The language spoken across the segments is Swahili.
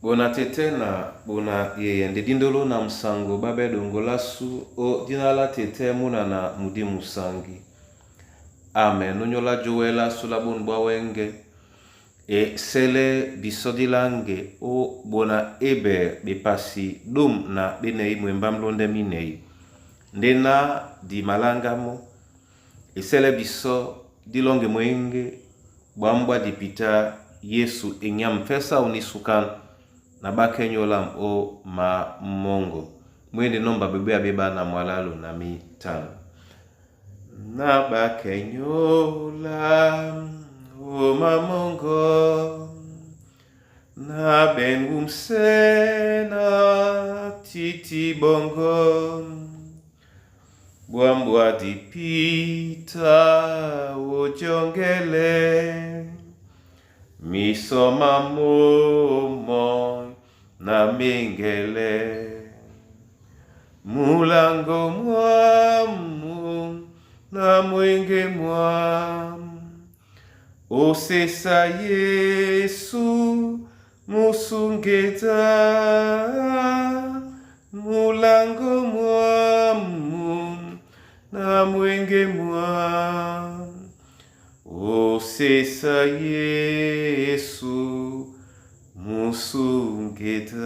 Bona tete na bona yeye ndidindolo na msango babe dongolasu o dinala tete muna na mudi musangi. Amen. Nunyola juwela sulabun bawenge e sele bisodilange o bona ebe bipasi dum na dinei mwembam londe minei. Ndena di malangamo e sele biso dilonge mwenge bwambwa dipita Yesu enyam fesa unisukan na bakenyolam o ma mongo. Mwende nomba bebea beba na mwalalo na mitano. Na bakenyolam o ma mongo. Na ben umsena titi bongo. Bwambwa dipita o jongele. Misoma momo na mingele. Mulango mwamu na mwenge mwamu. Osesa Yesu musungeta. Mulango mwamu na mwenge mwamu. Osesa Yesu musungeta.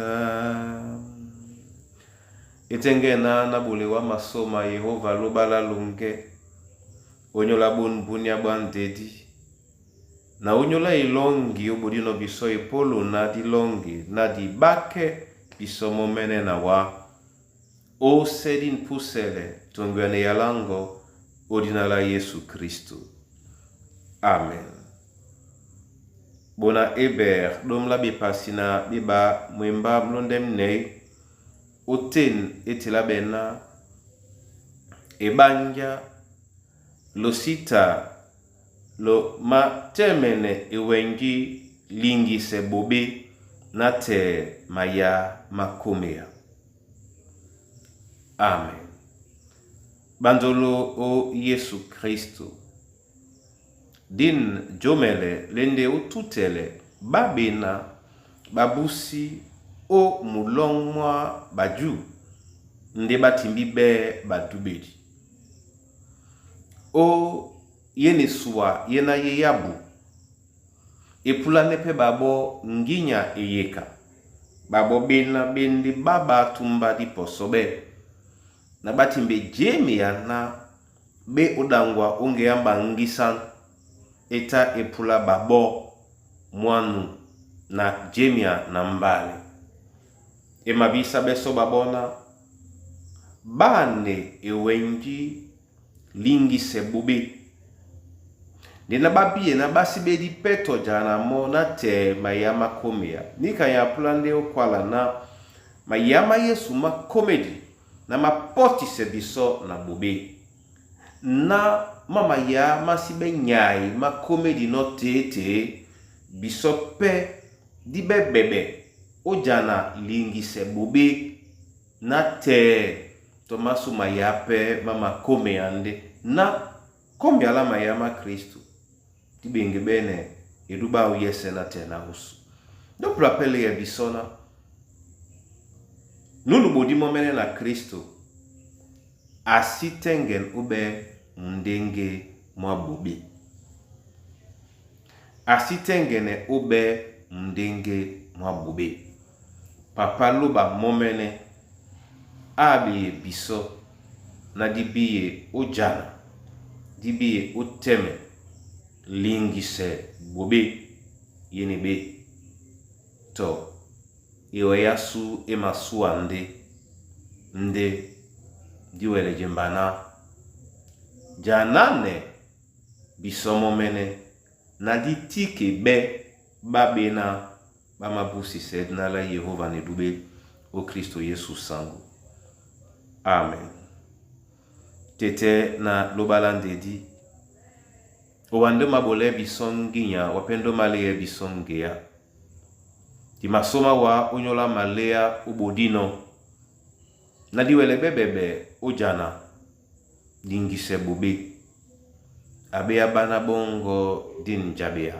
Etengena na bule wa masoma Yehova lobala lunge. Onyola bunya bandedi. Na onyola ilongi obodino biso epolo na dilongi na di bake biso momene na wa. O sedin pusele tungwene yalango odinala Yesu Kristu. Amen. Bona eber dom la bipasina biba mwemba mlondem nei oten etila bena ebanja losita lo ma temene ewengi lingi se bobe na te maya makomea. Amen. Bandolo o Yesu Kristu. Din jomele lende ututele babena babusi o mulongwa baju nde batimbibe badubedi. O yene suwa yena yeyabu epula nepe babo nginya eyeka. Babo bena bendi baba tumba di posobe na batimbe jemi yana be udangwa unge yamba ngisan eta epula babo mwanu na jemia na mbale. Emabisa beso babona bane ewenji lingi sebube. Dina babie na basi bedi peto jana mo na te mayama komea. Nika ya plande okwala na mayama Yesu ma komedi na mapoti sebiso na bube. Na mama ya masibe nyai ma komedi no tete bisope di bebebe ojana lingi se bobe na te Tomasu mayape mama kome ande na kome ala mayama Kristu tibenge bene eduba uyese na tena husu do prapele ya bisona nunu bodi momene na Kristu asitengen ube mdenge mwabubi. Asitengene ube mdenge mwabubi. Papa luba momene abiye biso na dibiye ujana dibiye uteme lingise bubi yenibe to iwe yasu emasua nde diwele jembana janane bisomo mene na ditike be babena bamabusi sed na la Yehova ne dube o Kristo Yesu sangu. Amen. Tete na lobalande di o wande mabole bisonginya wapendo maleye bisongea di masoma wa onyola malea ubodino na diwele bebebe ojana dingise bobe abe abana bongo din jabea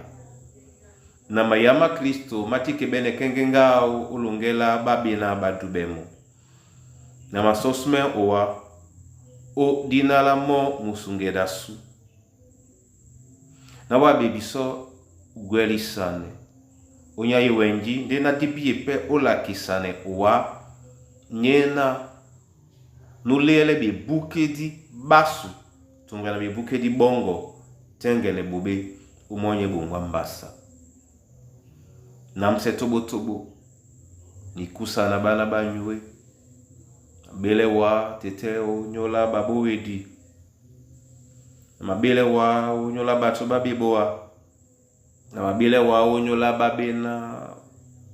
na mayama Kristo matike bene kengengao ulungela babina badubemo na masosme owa o dinala mo musungedasu na wabebiso gwelisane onya yewenji ndena dibie pe ola kisane owa nyena nulele be bukedi basu tungana be bukedi bongo tengele bube umonye bungwa mbasa namse tobo ni kusana bana banywe bele wa teteo nyola babowedi mabele wa unyola bato babiboa na mabele wa unyola babena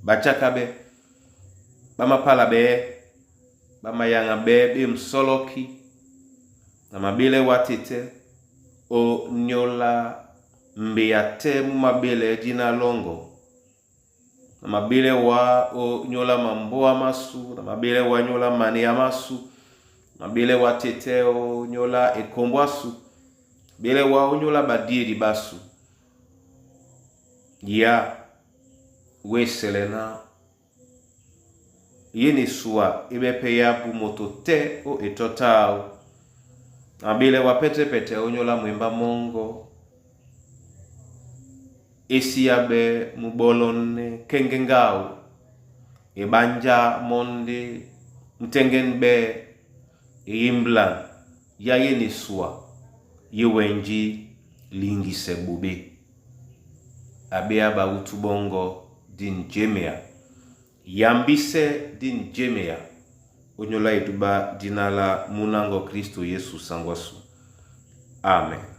bachakabe bamapala be bamayanga be msoloki na mabele wa tete o nyola mbeyate mu mabele jina longo na mabele wa o nyola mamboa masu na mabele wa nyola mane ya masu mabele wa tete o nyola ekombwasu bele wa o nyola badiri basu ya weselena yeni suwa ibepe ya bu moto te o etotao mabele wa pete o nyola mwemba mongo esiabe mubolone kengengao ebanja monde mtengenbe yimblan ya yeniswa yewenji lingi sebube abea ba utubongo din jemea yambise din jemea onyola iduba dinala munango Kristo Yesu sangwasu. Amen.